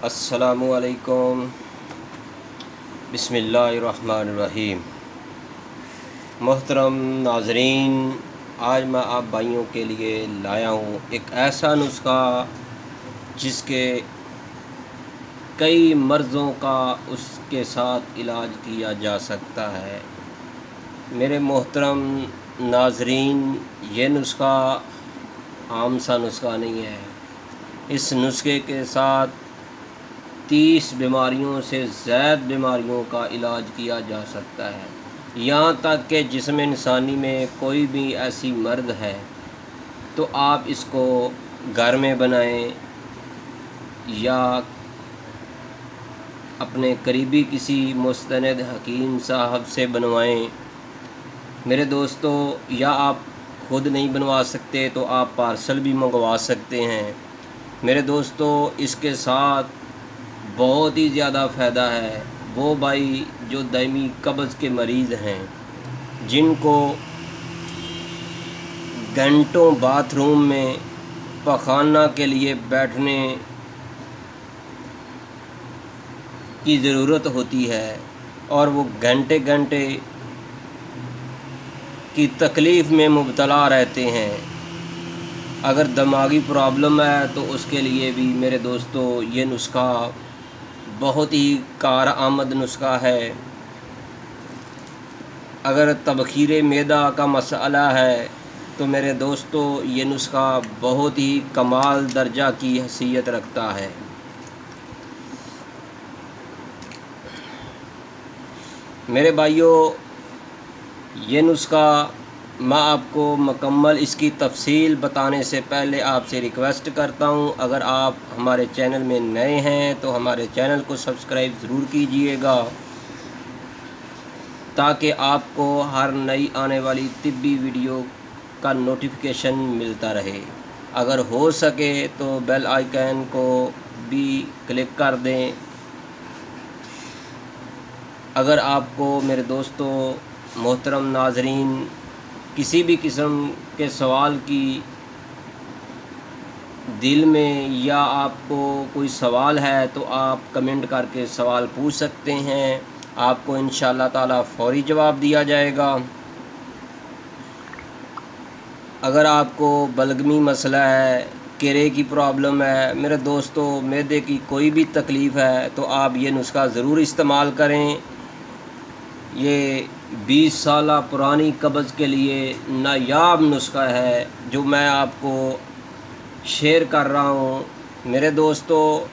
السلام علیکم، بسم اللہ الرحمن الرحیم۔ محترم ناظرین، آج میں آپ بھائیوں کے لیے لایا ہوں ایک ایسا نسخہ جس کے کئی مرضوں کا اس کے ساتھ علاج کیا جا سکتا ہے۔ میرے محترم ناظرین، یہ نسخہ عام سا نسخہ نہیں ہے۔ اس نسخے کے ساتھ 30 بیماریوں سے زائد بیماریوں کا علاج کیا جا سکتا ہے۔ یہاں تک کہ جسم انسانی میں کوئی بھی ایسی مرض ہے تو آپ اس کو گھر میں بنائیں یا اپنے قریبی کسی مستند حکیم صاحب سے بنوائیں۔ میرے دوستو، یا آپ خود نہیں بنوا سکتے تو آپ پارسل بھی منگوا سکتے ہیں۔ میرے دوستو، اس کے ساتھ بہت ہی زیادہ فائدہ ہے۔ وہ بھائی جو دائمی قبض کے مریض ہیں، جن کو گھنٹوں باتھ روم میں پخانہ کے لیے بیٹھنے کی ضرورت ہوتی ہے اور وہ گھنٹے گھنٹے کی تکلیف میں مبتلا رہتے ہیں، اگر دماغی پرابلم ہے تو اس کے لیے بھی میرے دوستو یہ نسخہ بہت ہی کارآمد نسخہ ہے۔ اگر تبخیر معدہ کا مسئلہ ہے تو میرے دوستو یہ نسخہ بہت ہی کمال درجہ کی حیثیت رکھتا ہے۔ میرے بھائیوں، یہ نسخہ میں آپ کو مکمل اس کی تفصیل بتانے سے پہلے آپ سے ریکویسٹ کرتا ہوں، اگر آپ ہمارے چینل میں نئے ہیں تو ہمارے چینل کو سبسکرائب ضرور کیجئے گا تاکہ آپ کو ہر نئی آنے والی طبی ویڈیو کا نوٹیفیکیشن ملتا رہے۔ اگر ہو سکے تو بیل آئیکن کو بھی کلک کر دیں۔ اگر آپ کو میرے دوستو محترم ناظرین کسی بھی قسم کے سوال کی دل میں یا آپ کو کوئی سوال ہے تو آپ کمنٹ کر کے سوال پوچھ سکتے ہیں، آپ کو انشاءاللہ تعالی فوری جواب دیا جائے گا۔ اگر آپ کو بلغمی مسئلہ ہے، کیرے کی پرابلم ہے، میرے دوستو معدے کی کوئی بھی تکلیف ہے تو آپ یہ نسخہ ضرور استعمال کریں۔ یہ 20 سالہ پرانی قبض کے لیے نایاب نسخہ ہے جو میں آپ کو شیئر کر رہا ہوں۔ میرے دوستو،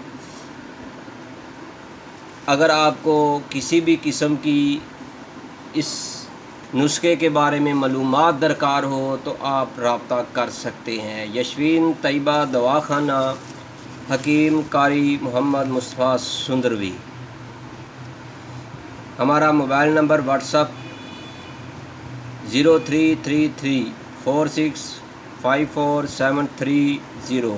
اگر آپ کو کسی بھی قسم کی اس نسخے کے بارے میں معلومات درکار ہو تو آپ رابطہ کر سکتے ہیں۔ یشوین طیبہ دواخانہ، حکیم قاری محمد مصطفیٰ سندروی۔ ہمارا موبائل نمبر واٹس اپ 0333465470۔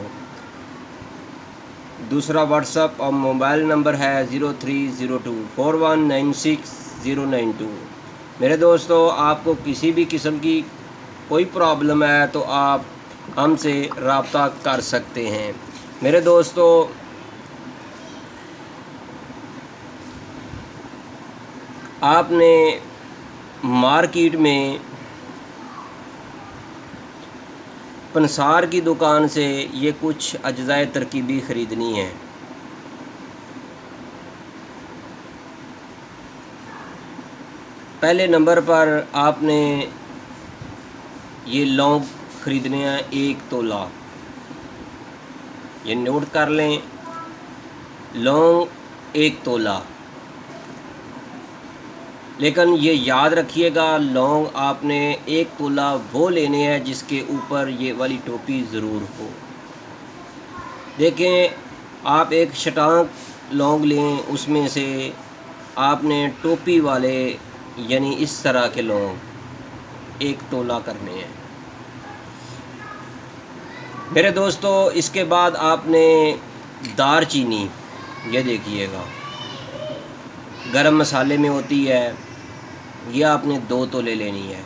دوسرا واٹس اپ اور موبائل نمبر ہے 0302419692۔ میرے دوستو، آپ کو کسی بھی قسم کی کوئی پرابلم ہے تو آپ ہم سے رابطہ کر سکتے ہیں۔ میرے دوستو، آپ نے مارکیٹ میں پنسار کی دکان سے یہ کچھ اجزاء ترکیبی خریدنی ہے۔ پہلے نمبر پر آپ نے یہ لونگ خریدنے ہیں 1 تولہ۔ یہ نوٹ کر لیں، لونگ 1 تولہ۔ لیکن یہ یاد رکھیے گا، لونگ آپ نے 1 تولہ وہ لینے ہیں جس کے اوپر یہ والی ٹوپی ضرور ہو۔ دیکھیں، آپ ایک شٹانک لونگ لیں، اس میں سے آپ نے ٹوپی والے یعنی اس طرح کے لونگ 1 تولہ کرنے ہیں۔ میرے دوستو، اس کے بعد آپ نے دار چینی، یہ دیکھیے گا، گرم مسالے میں ہوتی ہے، یہ آپ نے 2 تولے لینی ہے۔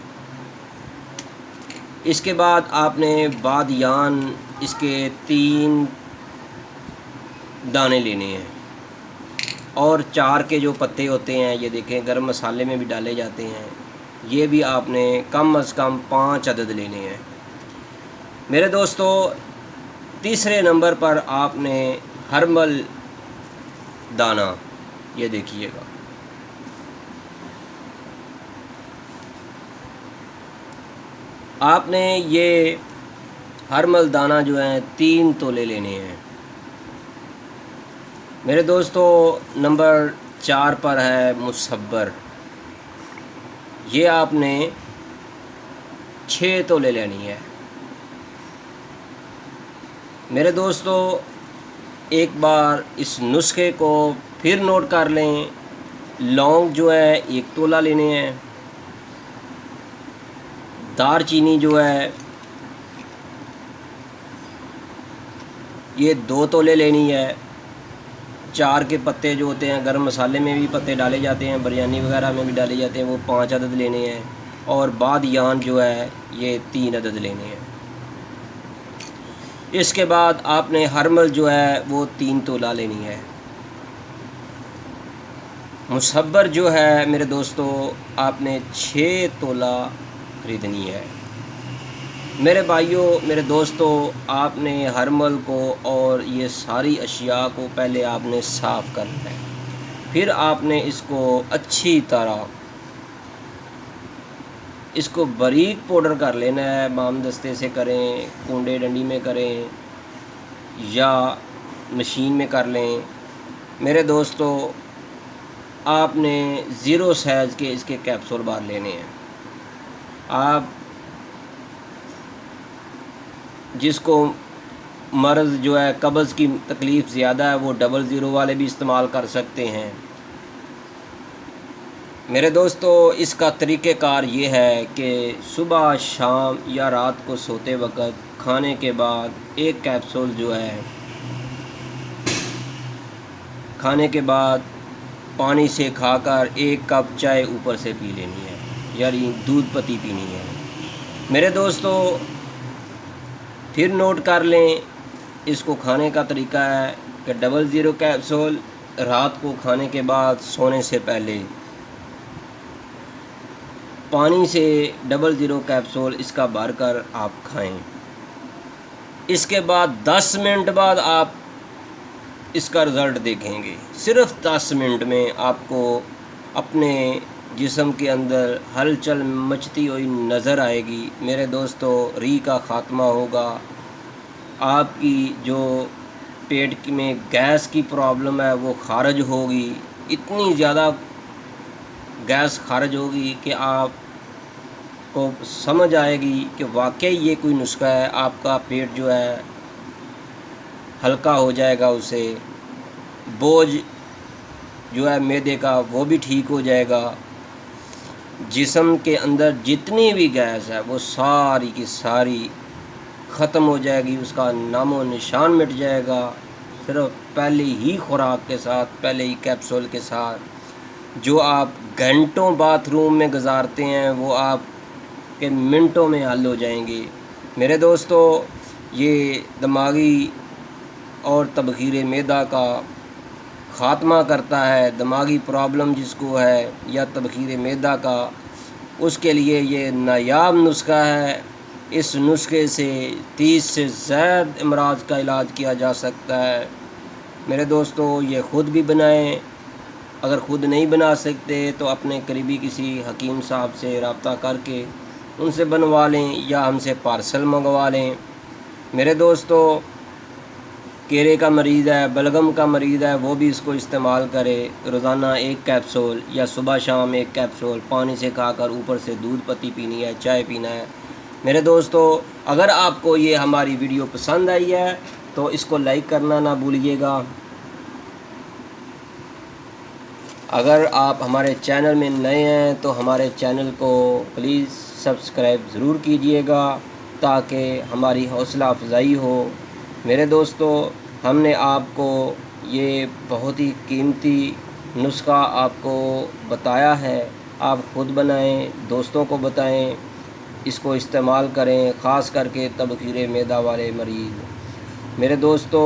اس کے بعد آپ نے بادیان، اس کے 3 دانے لینے ہیں۔ اور چار کے جو پتے ہوتے ہیں یہ دیکھیں گرم مسالے میں بھی ڈالے جاتے ہیں، یہ بھی آپ نے کم از کم 5 عدد لینے ہیں۔ میرے دوستو تیسرے نمبر پر آپ نے ہرمل دانہ، یہ دیکھیے گا، آپ نے یہ ہرمل دانہ جو ہے 3 تولے لینے ہیں۔ میرے دوستو نمبر 4 پر ہے مصبر، یہ آپ نے 6 تولے لینی ہے۔ میرے دوستو ایک بار اس نسخے کو پھر نوٹ کر لیں، لونگ جو ہے 1 تولہ لینے ہیں، دار چینی جو ہے یہ 2 تولے لینی ہے، 4 کے پتے جو ہوتے ہیں گرم مسالے میں بھی پتے ڈالے جاتے ہیں، بریانی وغیرہ میں بھی ڈالے جاتے ہیں، وہ 5 عدد لینے ہیں، اور بادیان جو ہے یہ 3 عدد لینے ہیں۔ اس کے بعد آپ نے ہرمل جو ہے وہ 3 تولہ لینی ہے۔ مصبر جو ہے میرے دوستو آپ نے 6 تولہ خریدنی ہے۔ میرے بھائیوں، میرے دوستو، آپ نے ہرمل کو اور یہ ساری اشیاء کو پہلے آپ نے صاف کرنا ہے، پھر آپ نے اس کو اچھی طرح اس کو باریک پاؤڈر کر لینا ہے، بام دستے سے کریں، کنڈے ڈنڈی میں کریں یا مشین میں کر لیں۔ میرے دوستو آپ نے 0 سائز کے اس کے کیپسول بار لینے ہیں۔ آپ جس کو مرض جو ہے قبض کی تکلیف زیادہ ہے وہ 00 والے بھی استعمال کر سکتے ہیں۔ میرے دوستو اس کا طریقہ کار یہ ہے کہ صبح شام یا رات کو سوتے وقت کھانے کے بعد 1 کیپسول جو ہے کھانے کے بعد پانی سے کھا کر 1 کپ چائے اوپر سے پی لینی ہے، یعنی دودھ پتی پینی ہے۔ میرے دوستو پھر نوٹ کر لیں، اس کو کھانے کا طریقہ ہے کہ 00 کیپسول رات کو کھانے کے بعد سونے سے پہلے پانی سے 00 کیپسول اس کا بھر کر آپ کھائیں۔ اس کے بعد 10 منٹ بعد آپ اس کا رزلٹ دیکھیں گے۔ صرف 10 منٹ میں آپ کو اپنے جسم کے اندر ہلچل مچتی ہوئی نظر آئے گی۔ میرے دوستو ری کا خاتمہ ہوگا، آپ کی جو پیٹ میں گیس کی پرابلم ہے وہ خارج ہوگی، اتنی زیادہ گیس خارج ہوگی کہ آپ کو سمجھ آئے گی کہ واقعی یہ کوئی نسخہ ہے۔ آپ کا پیٹ جو ہے ہلکا ہو جائے گا، اسے بوجھ جو ہے معدے کا وہ بھی ٹھیک ہو جائے گا، جسم کے اندر جتنی بھی گیس ہے وہ ساری کی ساری ختم ہو جائے گی، اس کا نام و نشان مٹ جائے گا، صرف پہلی ہی خوراک کے ساتھ، پہلے ہی کیپسول کے ساتھ۔ جو آپ گھنٹوں باتھ روم میں گزارتے ہیں وہ آپ کے منٹوں میں حل ہو جائیں گے۔ میرے دوستو یہ دماغی اور تبخیر معدہ کا خاتمہ کرتا ہے، دماغی پرابلم جس کو ہے یا تبخیر معدہ کا، اس کے لیے یہ نایاب نسخہ ہے۔ اس نسخے سے 30 سے زائد امراض کا علاج کیا جا سکتا ہے۔ میرے دوستو یہ خود بھی بنائیں، اگر خود نہیں بنا سکتے تو اپنے قریبی کسی حکیم صاحب سے رابطہ کر کے ان سے بنوا لیں یا ہم سے پارسل منگوا لیں۔ میرے دوستو کیرے کا مریض ہے، بلغم کا مریض ہے، وہ بھی اس کو استعمال کرے، روزانہ 1 کیپسول یا صبح شام 1 کیپسول پانی سے کھا کر اوپر سے دودھ پتی پینی ہے، چائے پینا ہے۔ میرے دوستو اگر آپ کو یہ ہماری ویڈیو پسند آئی ہے تو اس کو لائک کرنا نہ بھولیے گا۔ اگر آپ ہمارے چینل میں نئے ہیں تو ہمارے چینل کو پلیز سبسکرائب ضرور کیجئے گا تاکہ ہماری حوصلہ افزائی ہو۔ میرے دوستو ہم نے آپ کو یہ بہت ہی قیمتی نسخہ آپ کو بتایا ہے، آپ خود بنائیں، دوستوں کو بتائیں، اس کو استعمال کریں، خاص کر کے تبخیر معدہ والے مریض۔ میرے دوستو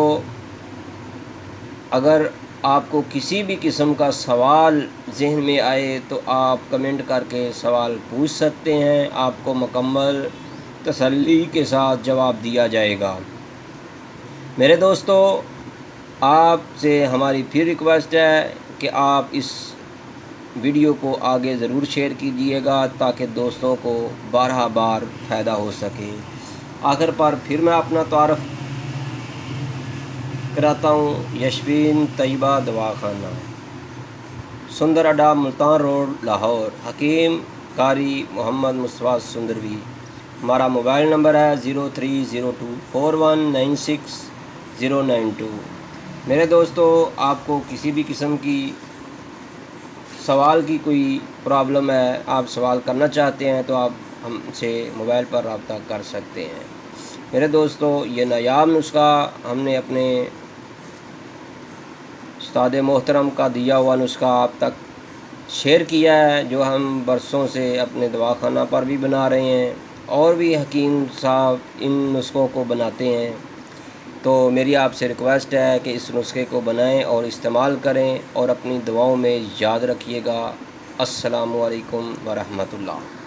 اگر آپ کو کسی بھی قسم کا سوال ذہن میں آئے تو آپ کمنٹ کر کے سوال پوچھ سکتے ہیں، آپ کو مکمل تسلی کے ساتھ جواب دیا جائے گا۔ میرے دوستو، آپ سے ہماری پھر ریکویسٹ ہے کہ آپ اس ویڈیو کو آگے ضرور شیئر کیجیے گا تاکہ دوستوں کو بارہا بار فائدہ ہو سکے۔ آخر پر پھر میں اپنا تعارف کراتا ہوں، یشفین طیبہ دواخانہ، سندر اڈا، ملتان روڈ، لاہور، حکیم قاری محمد مصطفیٰ سندروی۔ ہمارا موبائل نمبر ہے 0302419692۔ میرے دوستو، آپ کو کسی بھی قسم کی سوال کی کوئی پرابلم ہے، آپ سوال کرنا چاہتے ہیں تو آپ ہم سے موبائل پر رابطہ کر سکتے ہیں۔ میرے دوستو، یہ نایاب نسخہ ہم نے اپنے استاد محترم کا دیا ہوا نسخہ آپ تک شیئر کیا ہے، جو ہم برسوں سے اپنے دواخانہ پر بھی بنا رہے ہیں، اور بھی حکیم صاحب ان نسخوں کو بناتے ہیں۔ تو میری آپ سے ریکویسٹ ہے کہ اس نسخے کو بنائیں اور استعمال کریں اور اپنی دعاؤں میں یاد رکھیے گا۔ السلام علیکم ورحمۃ اللہ۔